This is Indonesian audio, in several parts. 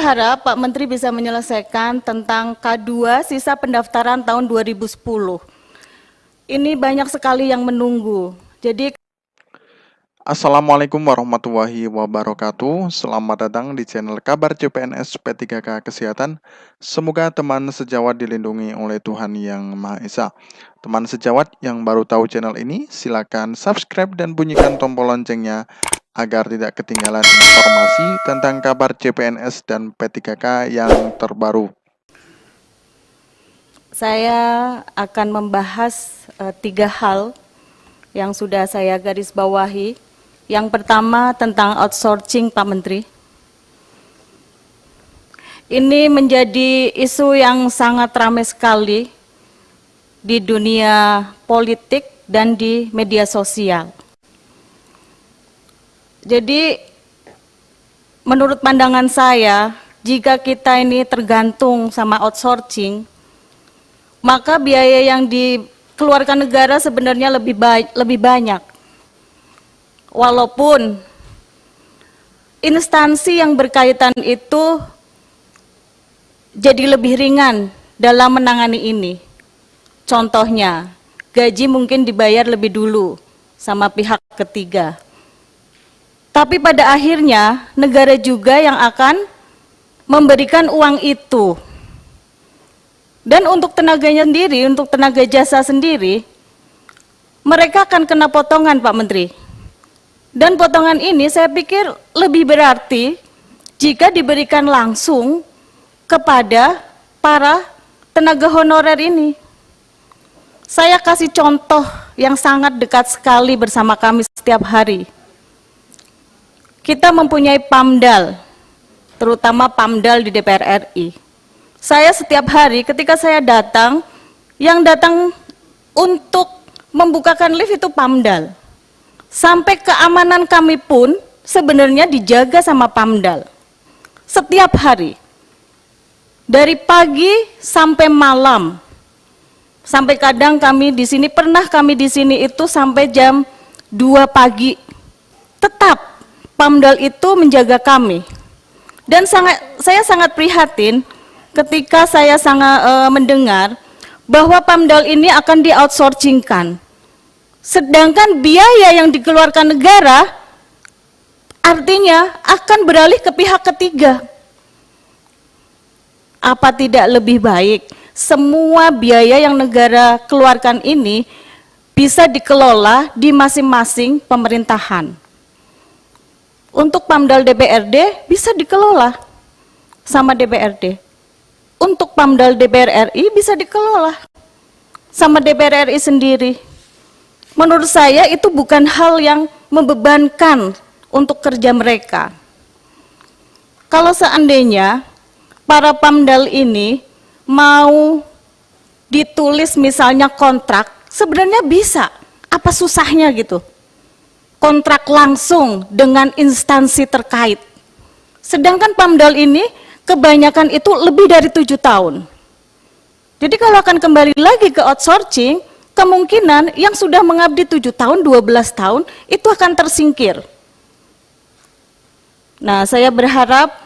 berharap Pak Menteri bisa menyelesaikan tentang K2 sisa pendaftaran tahun 2010. Ini banyak sekali yang menunggu. Jadi Assalamualaikum warahmatullahi wabarakatuh. Selamat datang di channel Kabar CPNS P3K Kesehatan. Semoga teman sejawat dilindungi oleh Tuhan Yang Maha Esa. Teman sejawat yang baru tahu channel ini, silakan subscribe dan bunyikan tombol loncengnya agar tidak ketinggalan informasi tentang kabar CPNS dan P3K yang terbaru. saya akan membahas 3 hal yang sudah saya garis bawahi. Yang pertama tentang outsourcing, Pak Menteri. Ini menjadi isu yang sangat ramai sekali di dunia politik dan di media sosial. Jadi, menurut pandangan saya, jika kita ini tergantung sama outsourcing, maka biaya yang dikeluarkan negara sebenarnya lebih banyak. Walaupun instansi yang berkaitan itu jadi lebih ringan dalam menangani ini. Contohnya, gaji mungkin dibayar lebih dulu sama pihak ketiga. Tapi pada akhirnya negara juga yang akan memberikan uang itu. Dan untuk tenaganya sendiri, untuk tenaga jasa sendiri, mereka akan kena potongan, Pak Menteri. Dan potongan ini saya pikir lebih berarti jika diberikan langsung kepada para tenaga honorer ini. Saya kasih contoh yang sangat dekat sekali bersama kami setiap hari. Kita mempunyai PAMDAL, terutama PAMDAL di DPR RI. Saya setiap hari ketika saya datang, yang datang untuk membukakan lift itu PAMDAL. Sampai keamanan kami pun sebenarnya dijaga sama PAMDAL. Setiap hari. Dari pagi sampai malam. Sampai kadang kami di sini, pernah kami di sini itu sampai jam 2 pagi. Tetap PAMDAL itu menjaga kami. Dan saya sangat prihatin ketika saya mendengar bahwa PAMDAL ini akan di-outsourcingkan. Sedangkan biaya yang dikeluarkan negara artinya akan beralih ke pihak ketiga. Apa tidak lebih baik semua biaya yang negara keluarkan ini bisa dikelola di masing-masing pemerintahan? Untuk PAMDAL DPRD bisa dikelola sama DPRD. Untuk PAMDAL DPR RI bisa dikelola sama DPR RI sendiri. Menurut saya itu bukan hal yang membebankan untuk kerja mereka. Kalau seandainya para PAMDAL ini mau ditulis misalnya kontrak, sebenarnya bisa. Apa susahnya gitu? Kontrak langsung dengan instansi terkait. Sedangkan PAMDAL ini kebanyakan itu lebih dari 7 tahun. Jadi kalau akan kembali lagi ke outsourcing, kemungkinan yang sudah mengabdi 7 tahun, 12 tahun, itu akan tersingkir. Nah, saya berharap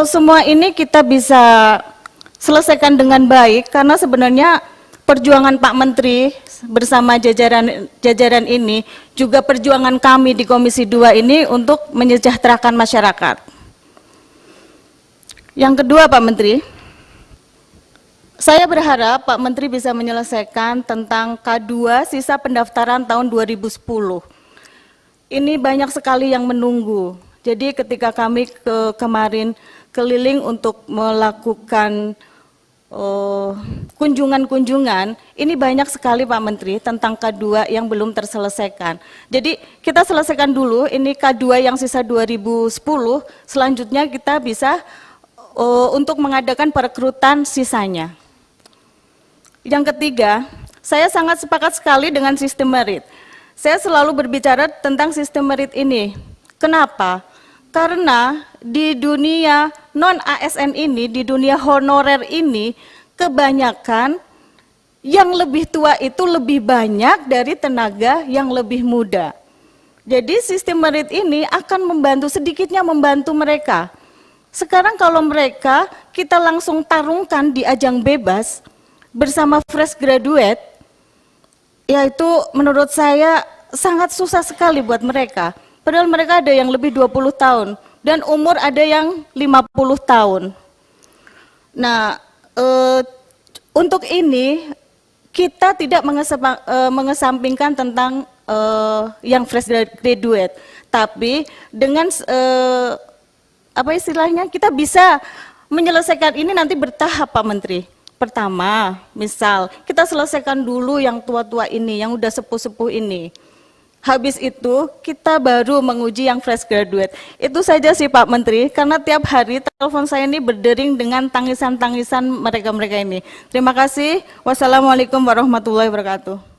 semua ini kita bisa selesaikan dengan baik, karena sebenarnya perjuangan Pak Menteri bersama jajaran ini, juga perjuangan kami di Komisi 2 ini untuk menyejahterakan masyarakat. Yang kedua, Pak Menteri, saya berharap Pak Menteri bisa menyelesaikan tentang K2 sisa pendaftaran tahun 2010. Ini banyak sekali yang menunggu. Jadi ketika kami kemarin keliling untuk melakukan kunjungan-kunjungan, ini banyak sekali Pak Menteri tentang K2 yang belum terselesaikan. Jadi kita selesaikan dulu ini K2 yang sisa 2010, selanjutnya kita bisa untuk mengadakan perekrutan sisanya. Yang ketiga, saya sangat sepakat sekali dengan sistem merit. Saya selalu berbicara tentang sistem merit ini. Kenapa? Karena di dunia non-ASN ini, di dunia honorer ini, kebanyakan yang lebih tua itu lebih banyak dari tenaga yang lebih muda. Jadi sistem merit ini akan membantu, sedikitnya membantu mereka. Sekarang kalau mereka kita langsung tarungkan di ajang bebas bersama fresh graduate, ya itu menurut saya sangat susah sekali buat mereka. Padahal mereka ada yang lebih 20 tahun dan umur ada yang 50 tahun. Nah, untuk ini kita tidak mengesampingkan tentang yang fresh graduate, tapi dengan apa istilahnya, kita bisa menyelesaikan ini nanti bertahap Pak Menteri. Pertama, misal kita selesaikan dulu yang tua-tua ini, yang udah sepuh-sepuh ini. Habis itu kita baru menguji yang fresh graduate. Itu saja sih Pak Menteri, karena tiap hari telepon saya ini berdering dengan tangisan-tangisan mereka-mereka ini. Terima kasih. Wassalamualaikum warahmatullahi wabarakatuh.